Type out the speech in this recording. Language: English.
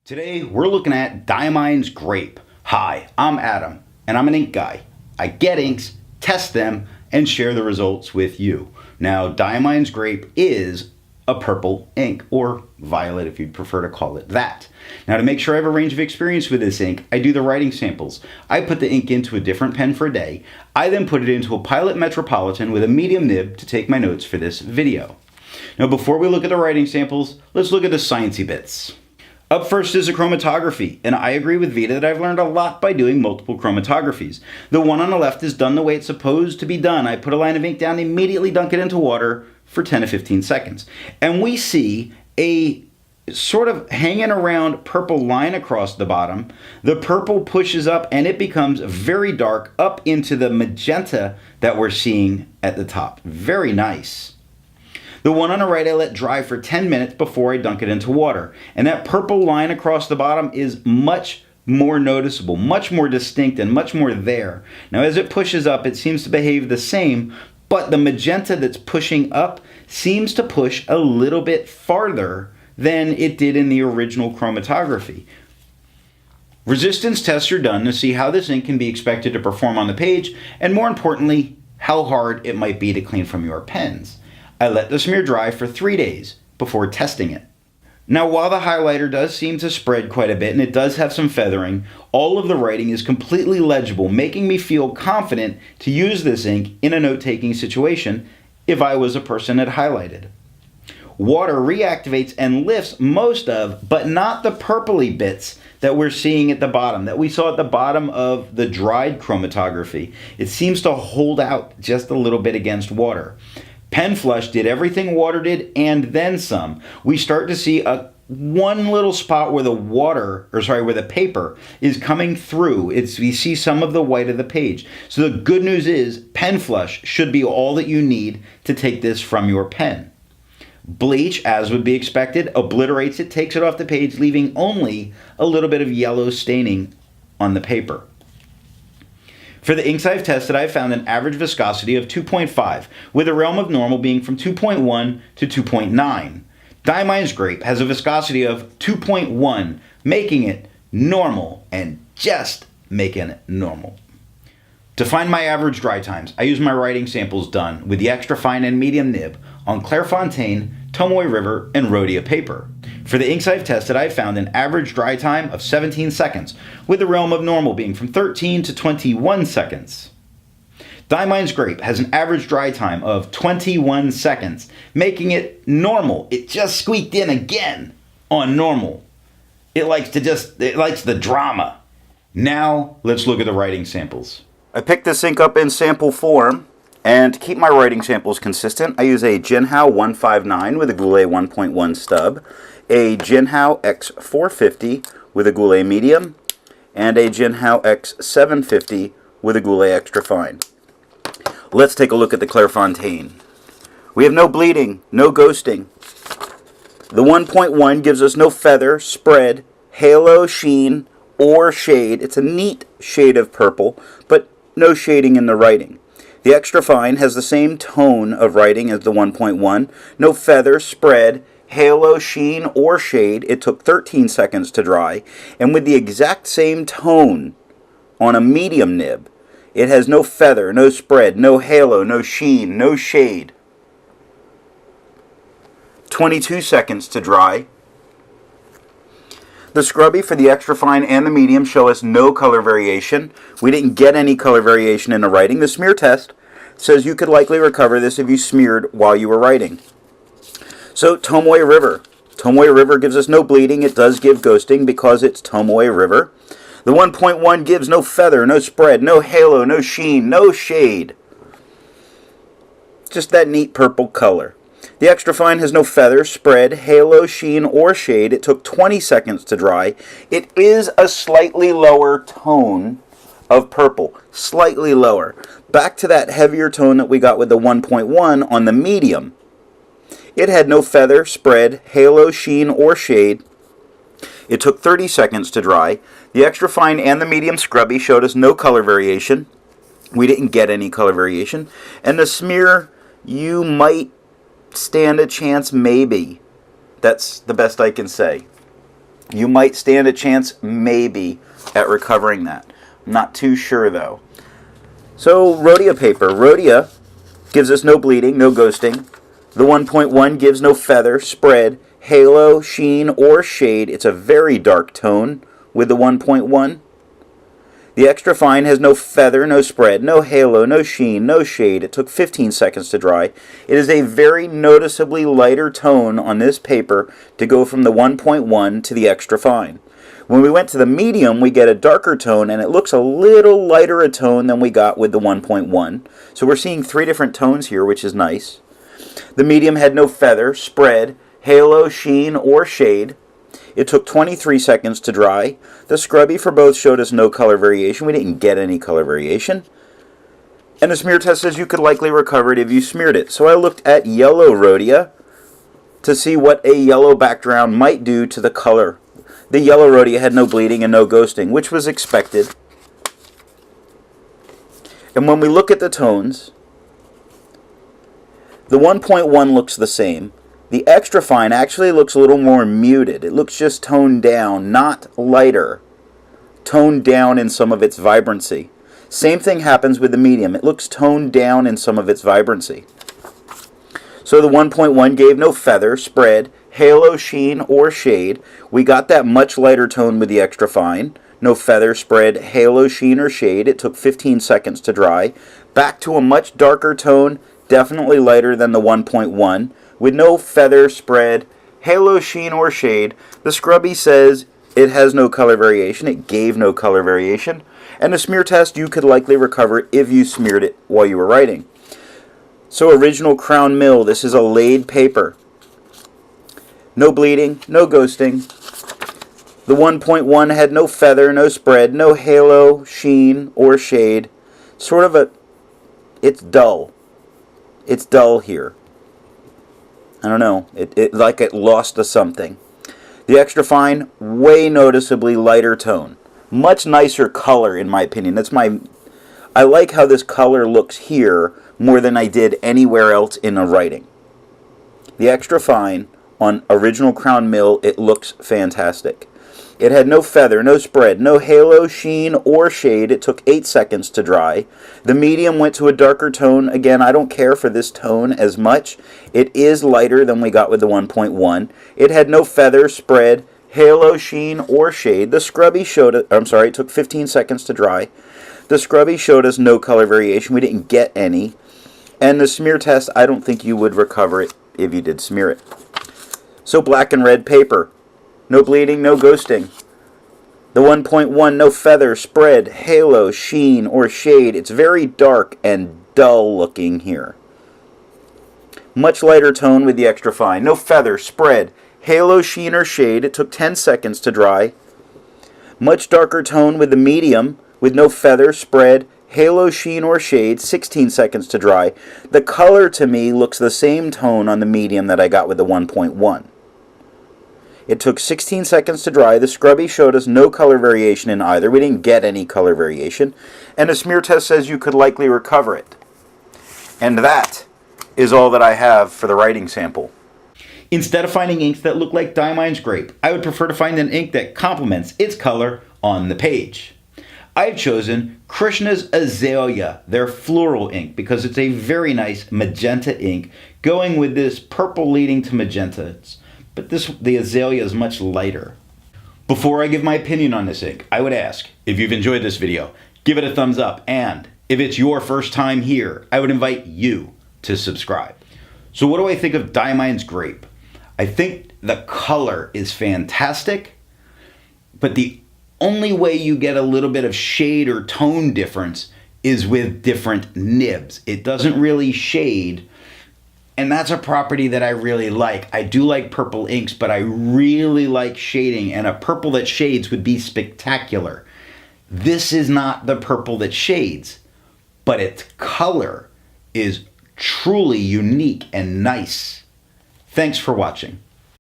Today we're looking at Diamine's Grape. Hi, I'm Adam, and I'm an ink guy. I get inks, test them, and share the results with you. Now, Diamine's Grape is a purple ink, or violet if you'd prefer to call it that. Now, to make sure I have a range of experience with this ink, I do the writing samples. I put the ink into a different pen for a day. I then put it into a Pilot Metropolitan with a medium nib to take my notes for this video. Now, before we look at the writing samples, let's look at the sciencey bits. Up first is a chromatography, and I agree with Vita that I've learned a lot by doing multiple chromatographies. The one on the left is done the way it's supposed to be done. I put a line of ink down, immediately dunk it into water for 10 to 15 seconds. And we see a sort of hanging around purple line across the bottom. The purple pushes up and it becomes very dark up into the magenta that we're seeing at the top. Very nice. The one on the right I let dry for 10 minutes before I dunk it into water. And that purple line across the bottom is much more noticeable, much more distinct, and much more there. Now as it pushes up, it seems to behave the same, but the magenta that's pushing up seems to push a little bit farther than it did in the original chromatography. Resistance tests are done to see how this ink can be expected to perform on the page, and more importantly, how hard it might be to clean from your pens. I let the smear dry for 3 days before testing it. Now, while the highlighter does seem to spread quite a bit and it does have some feathering, all of the writing is completely legible, making me feel confident to use this ink in a note-taking situation if I was a person that highlighted. Water reactivates and lifts most of, but not the purpley bits that we're seeing at the bottom, that we saw at the bottom of the dried chromatography. It seems to hold out just a little bit against water. Pen Flush did everything water did and then some. We start to see one little spot where the paper is coming through. We see some of the white of the page. So the good news is Pen Flush should be all that you need to take this from your pen. Bleach, as would be expected, obliterates it, takes it off the page, leaving only a little bit of yellow staining on the paper. For the inks I've tested, I've found an average viscosity of 2.5, with a realm of normal being from 2.1 to 2.9. Diamine's Grape has a viscosity of 2.1, making it normal, and just making it normal. To find my average dry times, I use my writing samples done with the extra fine and medium nib on Clairefontaine, Tomoe River, and Rhodia paper. For the inks I've tested, I've found an average dry time of 17 seconds, with the realm of normal being from 13 to 21 seconds. Diamine's Grape has an average dry time of 21 seconds, making it normal. It just squeaked in again on normal. It likes the drama. Now, let's look at the writing samples. I picked this ink up in sample form, and to keep my writing samples consistent, I use a Jinhao 159 with a Goulet 1.1 stub, a Jinhao X450 with a Goulet medium, and a Jinhao X750 with a Goulet extra fine. Let's take a look at the Clairefontaine. We have no bleeding, no ghosting. The 1.1 gives us no feather, spread, halo, sheen, or shade. It's a neat shade of purple, but no shading in the writing. The extra fine has the same tone of writing as the 1.1. No feather, spread, halo, sheen, or shade. It took 13 seconds to dry. And with the exact same tone on a medium nib, it has no feather, no spread, no halo, no sheen, no shade. 22 seconds to dry. The scrubby for the extra fine and the medium show us no color variation. We didn't get any color variation in the writing. The smear test says you could likely recover this if you smeared while you were writing. So, Tomoe River. Tomoe River gives us no bleeding. It does give ghosting because it's Tomoe River. The 1.1 gives no feather, no spread, no halo, no sheen, no shade. Just that neat purple color. The extra fine has no feather, spread, halo, sheen, or shade. It took 20 seconds to dry. It is a slightly lower tone of purple. Slightly lower. Back to that heavier tone that we got with the 1.1 on the medium. It had no feather, spread, halo, sheen, or shade. It took 30 seconds to dry. The extra fine and the medium scrubby showed us no color variation. We didn't get any color variation. And the smear, you might stand a chance, maybe. That's the best I can say. you might stand a chance maybe at recovering that. I'm not too sure though. So Rhodia paper. Rhodia gives us no bleeding, no ghosting. The 1.1 gives no feather, spread, halo, sheen, or shade. It's a very dark tone with the 1.1. The extra fine has no feather, no spread, no halo, no sheen, no shade. It took 15 seconds to dry. It is a very noticeably lighter tone on this paper to go from the 1.1 to the extra fine. When we went to the medium, we get a darker tone, and it looks a little lighter a tone than we got with the 1.1. So we're seeing 3 different tones here, which is nice. The medium had no feather, spread, halo, sheen, or shade. It took 23 seconds to dry. The scrubby for both showed us no color variation. We didn't get any color variation. And the smear test says you could likely recover it if you smeared it. So I looked at yellow Rhodia to see what a yellow background might do to the color. The yellow Rhodia had no bleeding and no ghosting, which was expected. And when we look at the tones, the 1.1 looks the same. The extra fine actually looks a little more muted. It looks just toned down, not lighter. Toned down in some of its vibrancy. Same thing happens with the medium. It looks toned down in some of its vibrancy. So the 1.1 gave no feather, spread, halo, sheen, or shade. We got that much lighter tone with the extra fine. No feather, spread, halo, sheen, or shade. It took 15 seconds to dry. Back to a much darker tone, definitely lighter than the 1.1. With no feather, spread, halo, sheen, or shade. The scrubby says it has no color variation. It gave no color variation. And the smear test, you could likely recover it if you smeared it while you were writing. So original crown mill, this is a laid paper. No bleeding, no ghosting. The 1.1 had no feather, no spread, no halo, sheen, or shade. Sort of it's dull. It's dull here. I don't know, it like it lost to something. The extra fine, way noticeably lighter tone. Much nicer color in my opinion. I like how this color looks here more than I did anywhere else in the writing. The extra fine on original crown mill, it looks fantastic. It had no feather, no spread, no halo, sheen, or shade. It took 8 seconds to dry. The medium went to a darker tone. Again, I don't care for this tone as much. It is lighter than we got with the 1.1. It had no feather, spread, halo, sheen, or shade. The scrubby showed it, it took 15 seconds to dry. The scrubby showed us no color variation. We didn't get any. And the smear test, I don't think you would recover it if you did smear it. So black and red paper. No bleeding, no ghosting. The 1.1, no feather, spread, halo, sheen, or shade. It's very dark and dull looking here. Much lighter tone with the extra fine. No feather, spread, halo, sheen, or shade. It took 10 seconds to dry. Much darker tone with the medium, with no feather, spread, halo, sheen, or shade. 16 seconds to dry. The color to me looks the same tone on the medium that I got with the 1.1. It took 16 seconds to dry. The scrubby showed us no color variation in either. We didn't get any color variation. And the smear test says you could likely recover it. And that is all that I have for the writing sample. Instead of finding inks that look like Diamine Grape, I would prefer to find an ink that complements its color on the page. I've chosen Krishna's Azealia, their floral ink, because it's a very nice magenta ink, going with this purple leading to magenta. But the Azalea is much lighter. Before I give my opinion on this ink, I would ask, if you've enjoyed this video, give it a thumbs up, and if it's your first time here, I would invite you to subscribe. So what do I think of Diamine Grape? I think the color is fantastic, but the only way you get a little bit of shade or tone difference is with different nibs. It doesn't really shade. And that's a property that I really like. I do like purple inks, but I really like shading, and a purple that shades would be spectacular. This is not the purple that shades, but its color is truly unique and nice. Thanks for watching.